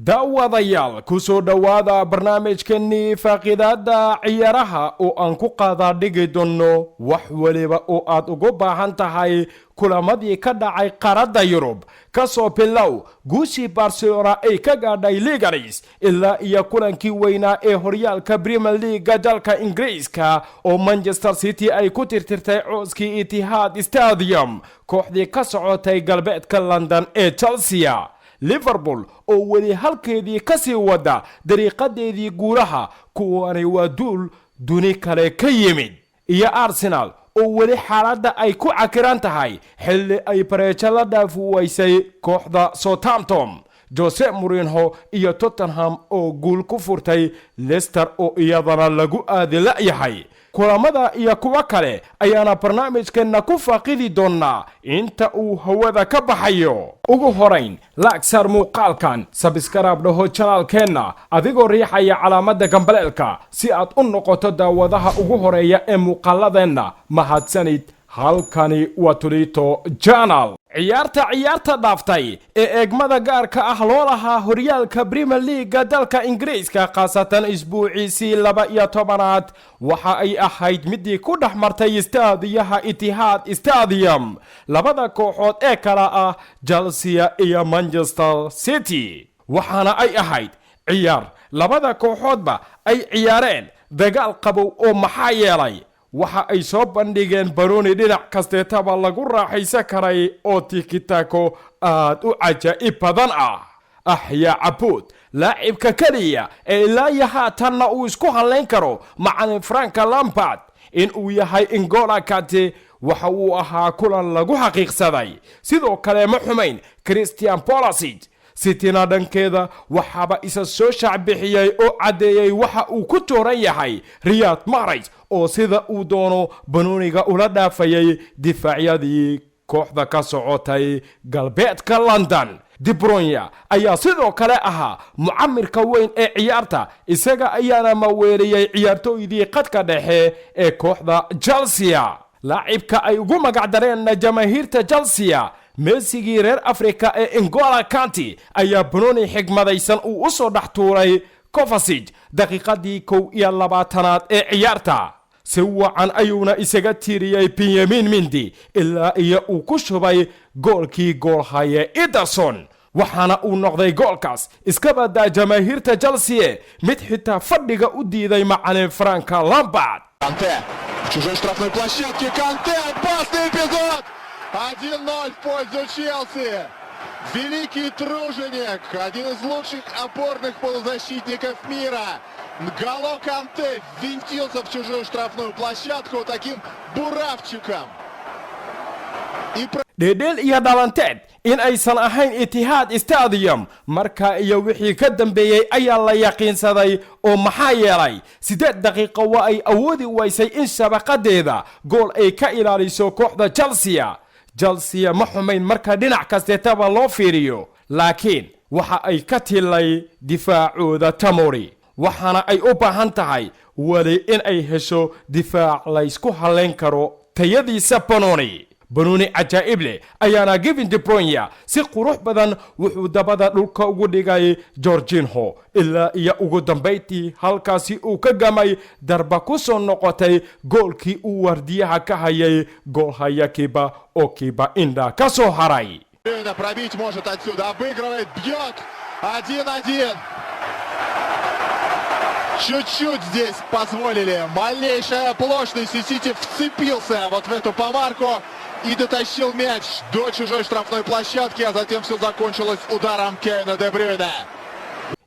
daawadayaal ku soo dhowaada barnaamijkeennii faaqidaada ciyaaraha oo aan ku qaadaa dhigi doonno wax waliba oo aad ugu baahan tahay kulamadii ka dhacay qaaradda Yurub ka soo bilow guushii Barcelona ay ka gaadhay Ligaris ilaa iyo kulankii weynaa ee horyaalka Premier League dalka Ingiriiska oo Manchester City ay ku tirtirtay cooskii Etihad Stadium kooxdii ka socotay galbeedka London ee Chelsea. Liverpool oo weli halkeedii ka sii wada dariiqadeedii guulaha kuwani waa duul duni kale ka yimid iyo Arsenal oo weli xaaladda ay ku cakiran tahay xilli ay bareejo la dhaafuwaysay kooxda Southampton. Jose Mourinho iyo Tottenham oo guul ku furtay Leicester oo iyadana lagu aadi la'yahay. kulamada iyo kuwa kale ayaana barnaamijkeena ku faaqidi doonaa inta uu hawada ka baxayo. ugu horeyn laagsar muuqaalkan subscribe dhaho channelkeena adigoo riixaya calaamadda gambaleelka si aad u noqoto daawadaha ugu horeeya ee muuqaaladeena. mahadsanid, halkani waa Tulito Channel. ciyaarta dhaaftay ee eegmada gaarka ah loo lahaa horyaalka Premier League dalka Ingiriiska qaasatan isbuuciisii 12aad waxa ay ahayd midii ku dhaxmartay istaadiyaha Etihad Stadium labada kooxood ee kala ah Chelsea iyo Manchester City. waxaana ay ahayd ciyaar labada kooxoodba ay ciyaareen dagaal qabow oo maxaa yeelay waxa ay soo bandhigeen Baroni dhinac kasteetaba lagu raaxaysan karay oo tikitako aad u cajaa'ib badan ah. Ahya Capood laacibka kaliya ee ilaa haatanna uu isku halayn karo macallin Frank Lampard in uu yahay N'Golo Kante waxa uu ahaa kulan lagu xaqiiqsaday. sidoo kale ma xumayn Christian Pulisic. Cityna dhankeeda waxaba isa soo shacbixiyay oo cadeeyay waxa uu ku tooran yahay Riyad Mahrez oo sida uu doono banooniga ula dhaafayay difaacyadii kooxda ka socotay galbeedka London. De Bruyne ayaa sidoo kale ahaa mucamirka weyn ee ciyaarta, isaga ayaana maweeriyay ciyaartooydii qadka dhexe ee kooxda Chelsea. laacibka ay ugu magac dareen jamaahiirta Chelsea Messi reer Afrika ee N'Golo Kante ayaa banooni xigmadaysan uu u soo dhaxtuuray Kovacic daqiiqadii 21aad ee ciyaarta. si wacan ayuuna isaga tiiriyay Benjamin Mendy ilaa iyo uu ku shubay goolkii goolhaye Ederson. waxaana uu noqday goolkaas iska badaa jamaahiirta Chelsea mid xitaa fadhiga u diiday macallin Frank Lampard. Канте в чужой штрафной площадке. Канте, опасный эпизод. 1-0 в пользу Челси. Великий труженик, один из лучших опорных полузащитников мира. N'Golo Канте ввинтился в чужую штрафную площадку таким буравчиком. Dhedhel iyo dhalanteed in aysan ahayn Etihad Stadium marka iyo wixii ka dambeeyay ayaa la yaqiinsaday oo maxaa yeelay 8 daqiiqo waa ay awoodi waysay in shabaqadeeda gool ay ka ilaaliso kooxda Chelsea. Chelsea ma xumayn marka dhinac kasteetaba loo fiiriyo, laakiin waxa ay ka tilay difaacooda Tomori. waxaana ay u baahan tahay wali in ay hesho difaac la isku halayn karo tayadiisa Banooni cajaa'ib leh ayaana Kevin De Bruyne si qurux badan wuxuu dabada dhulka ugu dhigay Jorginho ilaa iyo ugu dambeyntii halkaasi uu ka gamay darba ku soo noqotay goolkii uu wardiyaha ka hayay goolhaya Kiba oo Kiba Inda ka soo haray. Пробить может отсюда, обыгрывает, бьет. 1-1. Чуть-чуть здесь позволили. Малейшая оплошность, и Сити вцепился вот в эту помарку и дотащил мяч до чужой штрафной площадки, а затем все закончилось ударом Кевина Де Брюйне.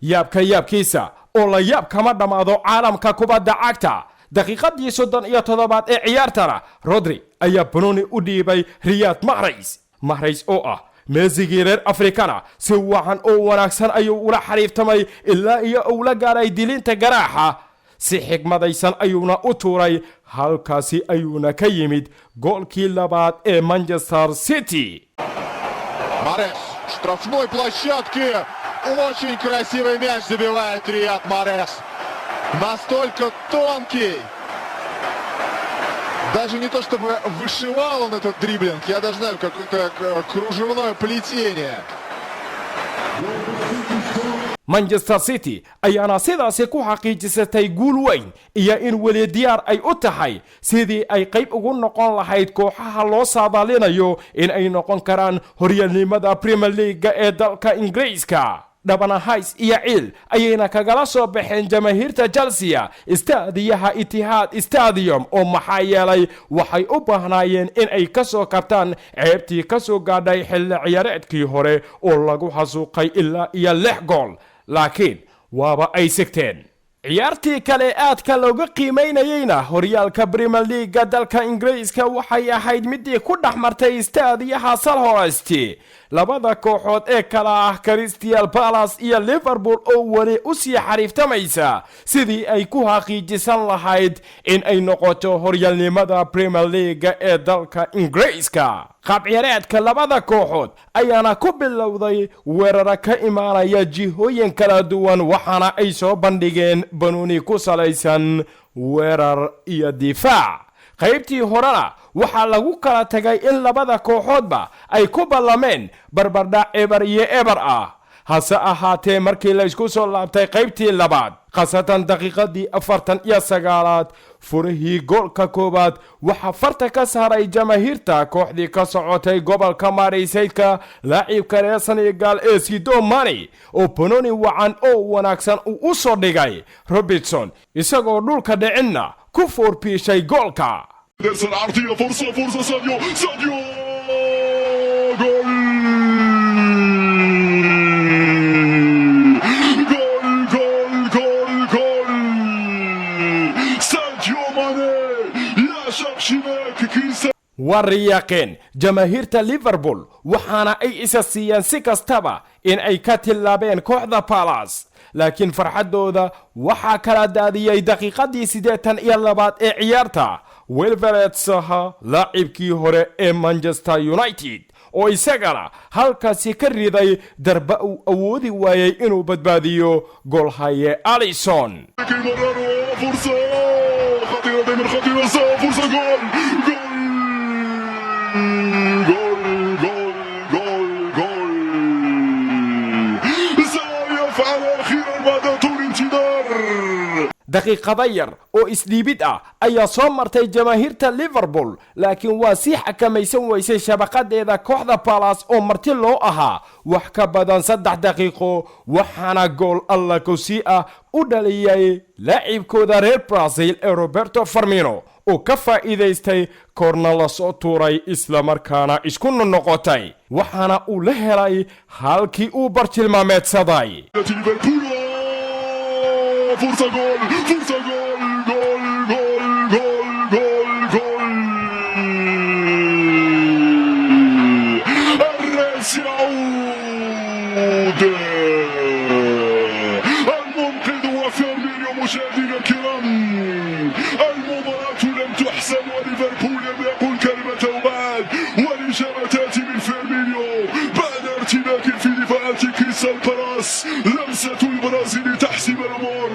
yaabkiisa oo la yaab kama dhamaado caalamka kubadda cagta. daqiiqadii 37aad ee ciyaartana Rodri ayaa banooni u dhiibay Riyad Mahrez oo ah Messi reer Afrikana si wacan oo wanaagsan ayuu ula xariiftamay ilaa iyo uu la gaaray dilinta garaaxa. si xigmadaysan ayuuna u tuuray halkaasi ayuuna ka yimid goolkii labaad ee Manchester City. Mahrez, штрафной площадке. Очень красивый мяч забивает Рияд Mahrez. Настолько тонкий. Даже не то чтобы вышивал он этот дриблинг, я даже знаю, какое-то кружевное плетение. manchester city ayaana sidaasi ku xaqiijisatay guul weyn iyo in weli diyaar ay u tahay sidii ay qayb ugu noqon lahayd kooxaha loo saadaalinayo in ay noqon karaan horyaalnimada Premier League ee dalka Ingiriiska. dhabana hays iyo ciil ayayna kagala soo baxeen jamaahiirta Chelsea istaadiyaha Etihad Stadium oo maxaa yeelay waxay u baahnaayeen in ay ka soo kabtaan ceebtii ka soo gaadhay xilli ciyaareedkii hore oo lagu xasuuqay ilaa iyo 6 gool laakiin waaba ay sigteen. ciyaartii kale aadka looga qiimeynayayna horyaalka Premier League dalka Ingiriiska waxay ahayd midii ku dhaxmartay istaadiyaha Selhurst. labada kooxood ee kala ah Crystal Palace iyo Liverpool oo wali u sii xariiftamaysa sidii ay ku xaqiijisan lahayd in ay noqoto horyaalnimada Premier League ee dalka Ingiriiska. qaab-ciyaareedka labada kooxood ayaana ku bilowday weerar ka imaanaya jihooyin kala duwan waxaana ay soo bandhigeen banooni ku salaysan weerar iyo difaac. qaybtii horena waxaa lagu kala tagay in labada kooxoodba ay ku ballameen barbardhac eber iyo eber ah. hase ahaatee markii la isku soo laabtay qaybtii labaad khasatan daqiiqadii 49aad furihii goolka koowaad waxaa farta ka saaray jamaahiirta kooxdii ka socotay gobolka Maarisaydka laacibka reer Senegal ee Sadio Mane oo banooni wacan oo wanaagsan u soo dhigay Robertson isagoo dhulka dhicinna ku foorpiishay goolka. درس العرضية فرصة ساديو جول ساديو ماني يا شبشبك كيسة wariyaqeen jamaahiirta Liverpool waxaana ay isa siiyeen si kastaba in ay ka tilaabeen kooxda Palace laakiin farxadooda waxaa kala daadiyay daqiiqadii 82 ee ciyaarta Wilfried Zaha laacibkii hore ee Manchester United oo isagana halkaasi ka riday darba uu awoodi waayay inuu badbaadiyo goolhaye Alisson. فرصة خطيرة دايما خطيرة فرصة جول daqiiqada yar oo isdhiibid ah ayaa soo martay jamaahiirta Liverpool laakiin waa si xakamaysan weysay shabaqadeeda kooxda Palace oo marti loo ahaa wax ka badan 3 daqiiqo waxaana gool alla ku sii ah u dhaliyay laacibkooda reer Brazil ee Roberto Firmino oo ka faa'iideystay korna la soo tuuray isla markaana isku noqotay waxaana uu la helay halkii uu bartilmaameedsaday. فرصة جول الرئيس يعود المنقذ وفيرمينيو. مشاهدينا الكرام المباراة لم تحسم وليفربول لم يقل كلمة بعد والإجابة تأتي من فيرمينيو بعد ارتباك في دفاعات كريستال بالاس. لمسة البرازيلي تحسم الأمور.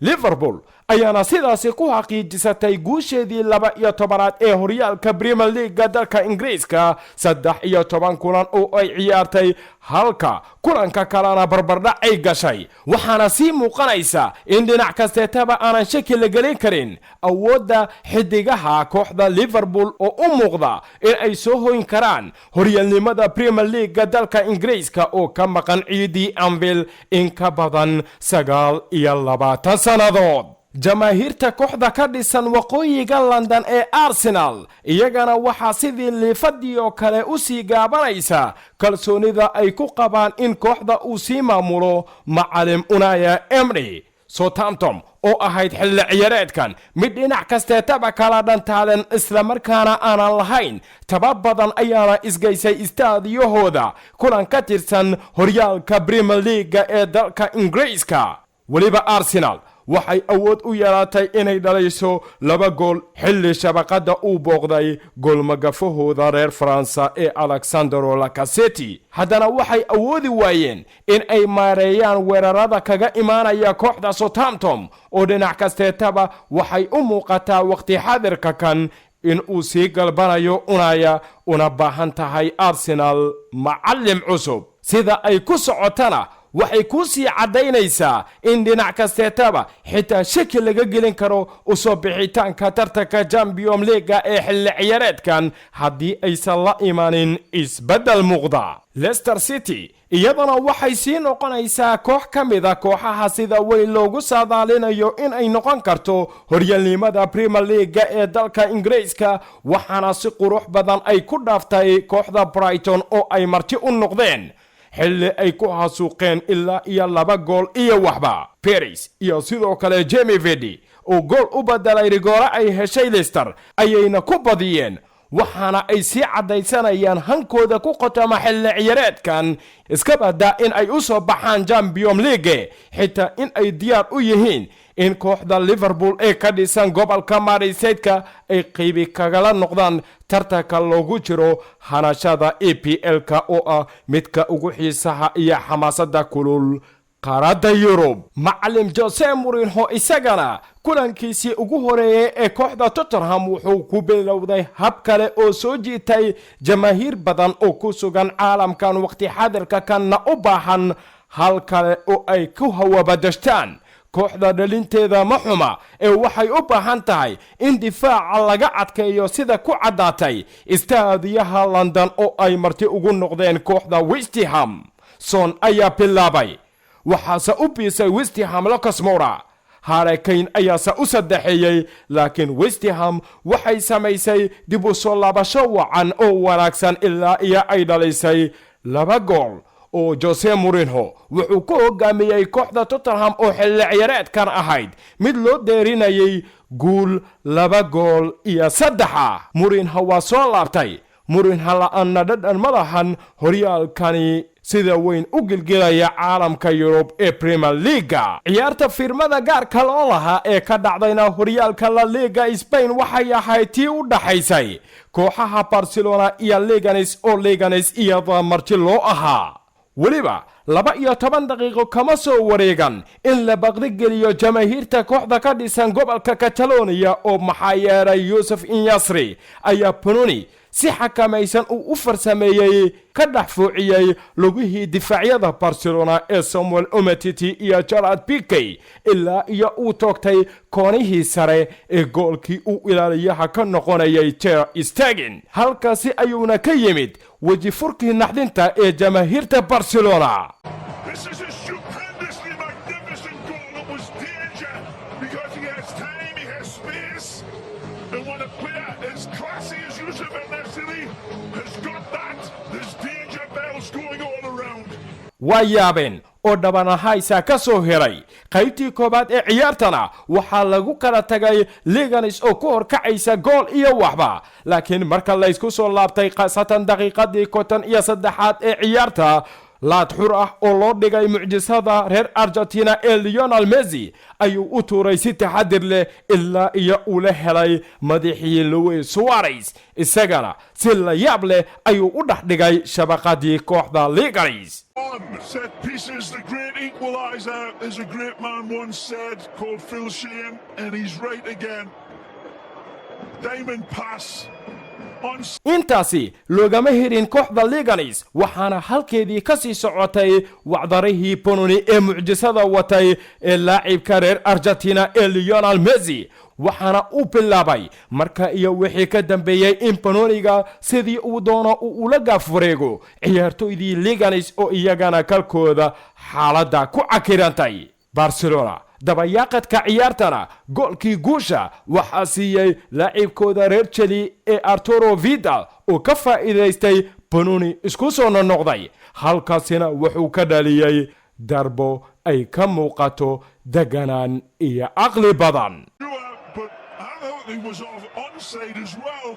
Liverpool ayaana sidaasi ku xaqiijisatay guusheedii 12aad ee horyaalka Premier League dalka Ingiriiska 13 kulan oo ay ciyaartay halka kulanka kalena barbardhac ay gashay waxaana sii muuqanaysa in dhinac kasteetaba aanan shaki la gelin karin awoodda xidigaha kooxda Liverpool oo u muuqda in ay soo hoyn karaan horyaalnimada Premier League dalka Ingiriiska oo ka maqan ciidii Anfield in ka badan 29 sanadood. jamaahiirta kooxda ka dhisan waqooyiga London ee Arsenal iyagana waxaa sidii liifadii oo kale u sii gaabanaysa kalsoonida ay ku qabaan in kooxda uu sii maamulo macallim Unai Emery. Southampton oo ahayd xilli ciyaareedkan mid dhinac kasteetaba kala dhantaadan isla markaana aanan lahayn tabab badan ayaana isgaysay istaadiyahooda kulan ka tirsan horyaalka Premier League ee dalka Ingiriiska. waliba Arsenal waxay awood u yeelatay inay dhalayso 2 gool xilli shabaqada uu booqday goolmagafahooda reer Faransa ee Alexandre Lacazette. haddana waxay awoodi waayeen in ay maareeyaan weerarada kaga imaanaya kooxda Southampton oo dhinac kasteetaba waxay u muuqataa waqti xadirka kan in uu sii galbanayo una baahan tahay Arsenal macallim cusub. sida ay ku socotana waxay ku sii cadaynaysaa in dhinac kasteetaba xitaa shaki laga gelin karo u soo bixitaanka tartanka Champions League ee xilli ciyaareedkan haddii aysan la imanin isbedel muuqda. Leicester City iyadana waxay sii noqonaysaa koox ka mid ah kooxaha sida weyn loogu saadaalinayo in ay noqon karto horyaalnimada Premier League ee dalka Ingiriiska, waxaana si qurux badan ay ku dhaaftay kooxda Brighton oo ay marti u noqdeen xilli ay ku hasuuqeen ilaa iyo 2 gool iyo waxba. Paris iyo sidoo kale Jamie Vardy oo gool u bedelay rigoore ay heshay Leicester ayayna ku badiyeen, waxaana ay sii cadaysanayaan hankooda ku qotama xilli ciyaareedkan, iska badaa in ay u soo baxaan Champions League, xitaa in ay diyaar u yihiin in kooxda Liverpool ee ka dhisan gobolka Merseyside ay qaybi kagala noqdaan tartanka loogu jiro hanashada EPL-ka oo ah midka ugu xiisaha iyo xamaasadda kulul qaaradda Yurub. Macallin Jose Mourinho isagana kulankiisii ugu horeeyay ee kooxda Tottenham wuxuu ku bilowday hab kale oo soo jiitay jamaahiir badan oo ku sugan caalamkan waqti xaadirka kana u baahan hal kale oo ay ku hawabadashtaan. kooxda dhalinteeda ma xuma ee waxay u baahan tahay in difaaca laga adkeeyo sida ku caddaatay istaadiyaha London oo ay marti ugu noqdeen kooxda West Ham. Son ayaa bilaabay, waxaase u biisay West Ham Lucas Moura. Harry Kane ayaase u saddexeeyey, laakiin West Ham waxay samaysay dib u soo laabasho wacan oo wanaagsan ilaa iyo ay dhalisay 2 gool oo Jose Mourinho wuxuu ku hogaamiyay kooxda Tottenham oo xilli ciyaareedkan ahayd mid loo dheerinayay guul 2 gool iyo 3. Mourinho waa soo laabtay, Mourinho la'aanna dhadhan malahan horyaalkani sida weyn u gilgilaya caalamka Yurub ee Premier League. ciyaarta firmada gaarka loo lahaa ee ka dhacdayna horyaalka La Liga Spain waxay ahayd tii u dhaxaysay kooxaha Barcelona iyo Leganes oo Leganes iyada marti loo ahaa. weliba 12 daqiiqo kama soo wareegan in la baqdi geliyo jamaahiirta kooxda ka dhisan gobolka Catalonia oo maxaa yeelay Yusuf Inyasri ayaa Panoni si xakamaysan u farsameeyay ka dhaxfuuciyay lugihii difaacyada Barcelona ee Samuel Umtiti iyo Gerard Piqué ilaa iyo uu toogtay koonihii sare ee goolkii uu ilaaliyaha ka noqonayay Ter Stegen. halkaasi ayuuna ka yimid waji furkii naxdinta ee jamaahiirta Barcelona. This is a stupendously magnificent goal. It was danger because he has time, he has space. And when a player as classy as Yusuf El-Nesyri has got that, there's danger bells going all around. waa yaabeen oo dhabanahaysa ka soo heray qaybtii koobaad ee ciyaartana waxaa lagu kala tagay Leganes oo ku horkacaysa gool iyo waxba, laakiin marka la isku soo laabtay qasatan daqiiqadii 53 ee ciyaarta laad xur ah oo loo dhigay mucjisada reer Argentina ee Lionel Messi ayuu u tuuray si taxadir leh ilaa iyo uu la helay madaxii Luis Suarez, isagana si la yaab leh ayuu u dhaxdhigay shabaqadii kooxda Leganes. Set pieces, the great equalizer, as a great man once said, called Phil Sheehan, and he's right again. Diamond pass. intaasi loogama hirin kooxda Leganes, waxaana halkeedii ka sii socotay wacdarihii Panoni ee mucjisada watay ee laacibka reer Argentina ee Lionel Messi, waxaana uu bilaabay marka iyo wixii ka dambeeyay in Panoniga sidii uu doono uu ula gaafureego ciyaartoydii Leganes oo iyagana kalkooda xaaladda ku cakirantay. Barcelona dabayaaqadka ciyaartana goolkii guusha waxaa siiyay laacibkooda reer Chile ee Arturo Vidal oo ka faa'iidaystay Panoni isku soo noqday, halkaasina wuxuu ka dhaliyay darbo ay ka muuqato deganaan iyo aqli badan. But I thought he was onside as well.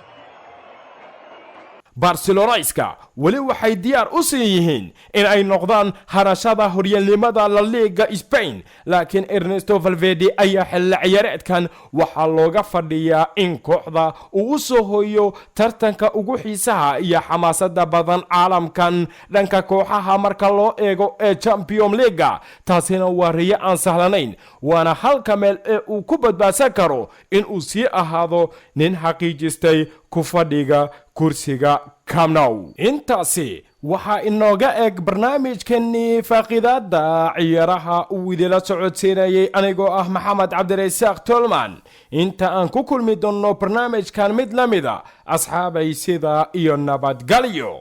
Barcelonaiska weli waxay diyaar u sii yihiin in ay noqdaan harashada horyaalnimada La Liga Spain, laakiin Ernesto Valverde ayaa xilli ciyaareedkan waxaa looga fadhiyaa in kooxda uu u soo hooyo tartanka ugu xiisaha iyo xamaasadda badan caalamkan dhanka kooxaha marka loo eego ee Champions League. taasina waa riyo aan sahlanayn, waana halka meel ee uu ku badbaadsan karo in uu sii ahaado nin xaqiijistay ku fadhiga kursiga Camp Nou. intaasi waxaa inooga eg barnaamijkeenii faaqidaada ciyaaraha uu idila socodsiinayay anigoo ah maxamed cabdirasaaq tolman inta aan ku kulmi doonno barnaamijkan mid la mida asxaabay sida iyo nabadgalyo